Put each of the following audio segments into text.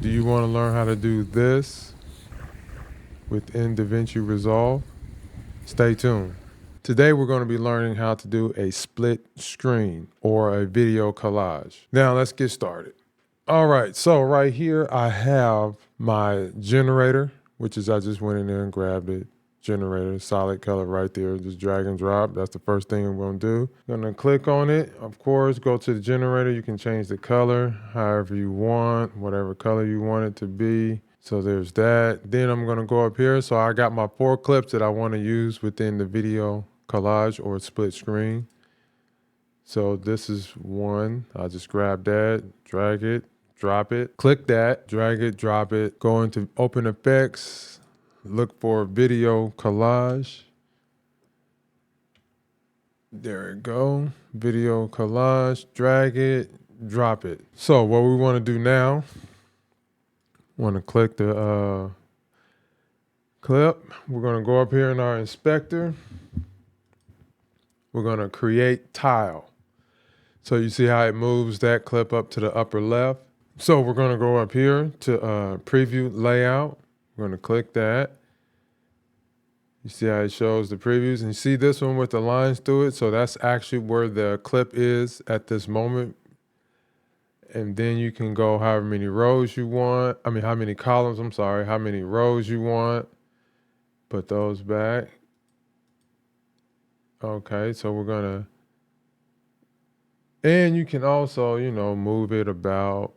do you want to learn how to do this within Davinci Resolve? Stay tuned. Today we're going to be learning how to do a split screen or a video collage. Now let's get started. All right, so right here I have my generator, which is I just went in there and grabbed it. Generator, solid color right there, just drag and drop. That's the first thing I'm going to do. I'm going to click on it, of course, go to the generator. You can change the color however you want, whatever color you want it to be. So there's that. Then I'm going to go up here. So I got my 4 clips that I want to use within the video collage or split screen. So this is one. I'll just grab that, drag it, drop it, click that, drag it, drop it, go into open effects, look for video collage. There we go. Video collage, drag it, drop it. So what we want to do now, want to click the clip. We're going to go up here in our inspector. We're going to create tile. So you see how it moves that clip up to the upper left. So we're going to go up here to preview layout. We're going to click that. You see how it shows the previews, and you see this one with the lines through it. So that's actually where the clip is at this moment. And then you can go however many rows you want. I mean, how many columns, I'm sorry, how many rows you want. Put those back. Okay, so we're gonna, and you can also, move it about,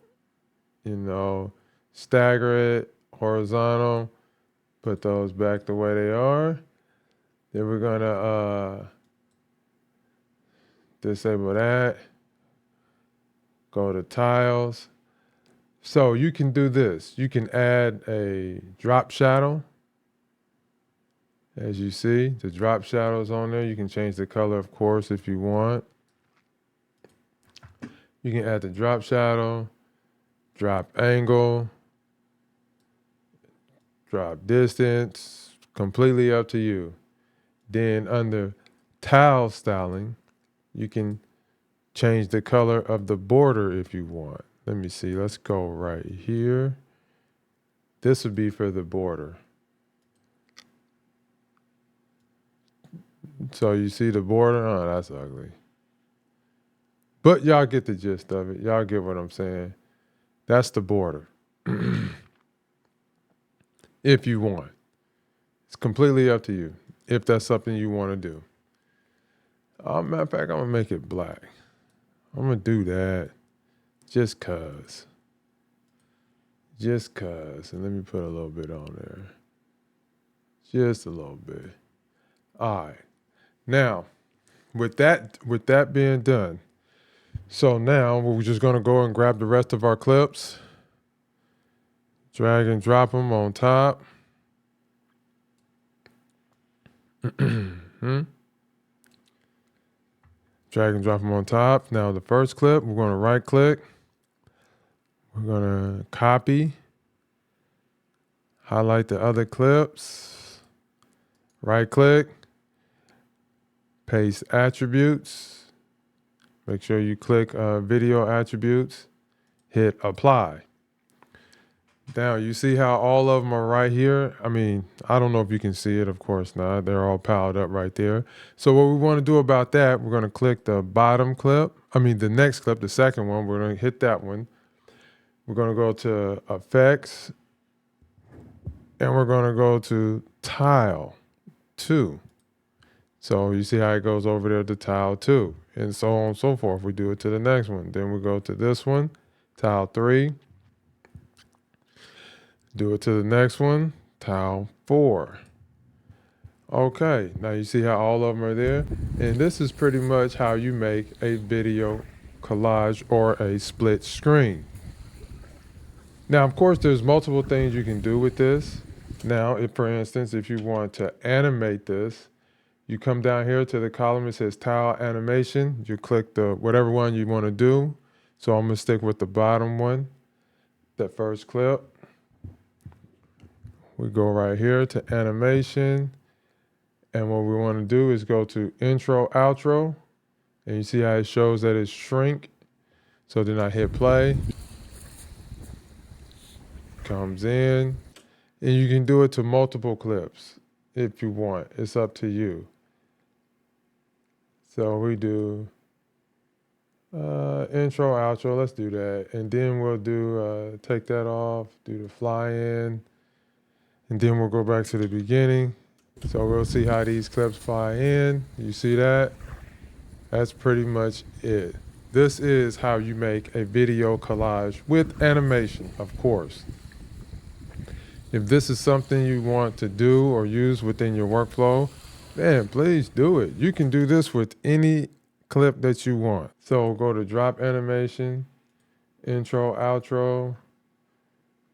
stagger it, horizontal, put those back the way they are. Then we're gonna disable that. Go to tiles. So you can do this. You can add a drop shadow. As you see, the drop shadows on there. You can change the color, of course, if you want. You can add the drop shadow, drop angle, drop distance, completely up to you. Then under tile styling, you can change the color of the border if you want. Let me see, let's go right here. This would be for the border. So you see the border? Oh, that's ugly. But y'all get the gist of it. Y'all get what I'm saying. That's the border. If you want. It's completely up to you. If that's something you want to do. Matter of fact, I'm going to make it black. I'm going to do that just cause. Just cause. And let me put a little bit on there. Just a little bit. All right. Now, with that being done, so now we're just going to go and grab the rest of our clips. Drag and drop them on top. Drag and drop them on top. Now the first clip, we're going to right click. We're going to copy. Highlight the other clips. Right click. Paste attributes. Make sure you click video attributes. Hit apply. Now you see how all of them are right here. I mean, I don't know if you can see it, of course not. They're all piled up right there. So what we want to do about that, we're going to click the bottom clip. I mean, the next clip, the second one, we're going to hit that one. We're going to go to effects and we're going to go to tile 2. So you see how it goes over there to tile 2 and so on and so forth. We do it to the next one. Then we go to this one, tile 3. Do it to the next one, tile 4. Okay, now you see how all of them are there? And this is pretty much how you make a video collage or a split screen. Now, of course, there's multiple things you can do with this. Now, if for instance, if you want to animate this, you come down here to the column, it says tile animation. You click the whatever one you want to do. So I'm gonna stick with the bottom one, that first clip. We go right here to animation. And what we want to do is go to intro, outro. And you see how it shows that it's shrink. So then I hit play. comes in, and you can do it to multiple clips if you want. It's up to you. So we do intro, outro. Let's do that. And then we'll do, take that off, do the fly in, and then we'll go back to the beginning. So we'll see how these clips fly in. You see that? That's pretty much it. This is how you make a video collage with animation, of course. If this is something you want to do or use within your workflow, man, please do it. You can do this with any clip that you want. So go to drop animation, intro, outro.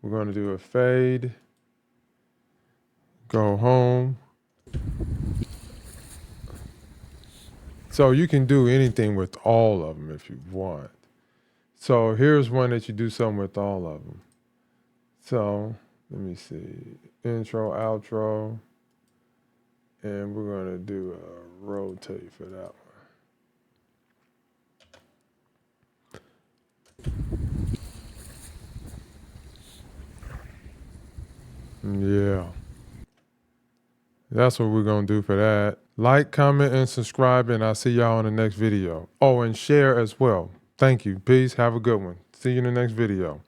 We're going to do a fade. Go home. So you can do anything with all of them if you want. So here's one that you do something with all of them. So let me see, intro, outro, and we're gonna do a rotate for that one. Yeah. That's what we're gonna do for that. Like, comment, and subscribe, and I'll see y'all in the next video. Oh, and share as well. Thank you. Peace. Have a good one. See you in the next video.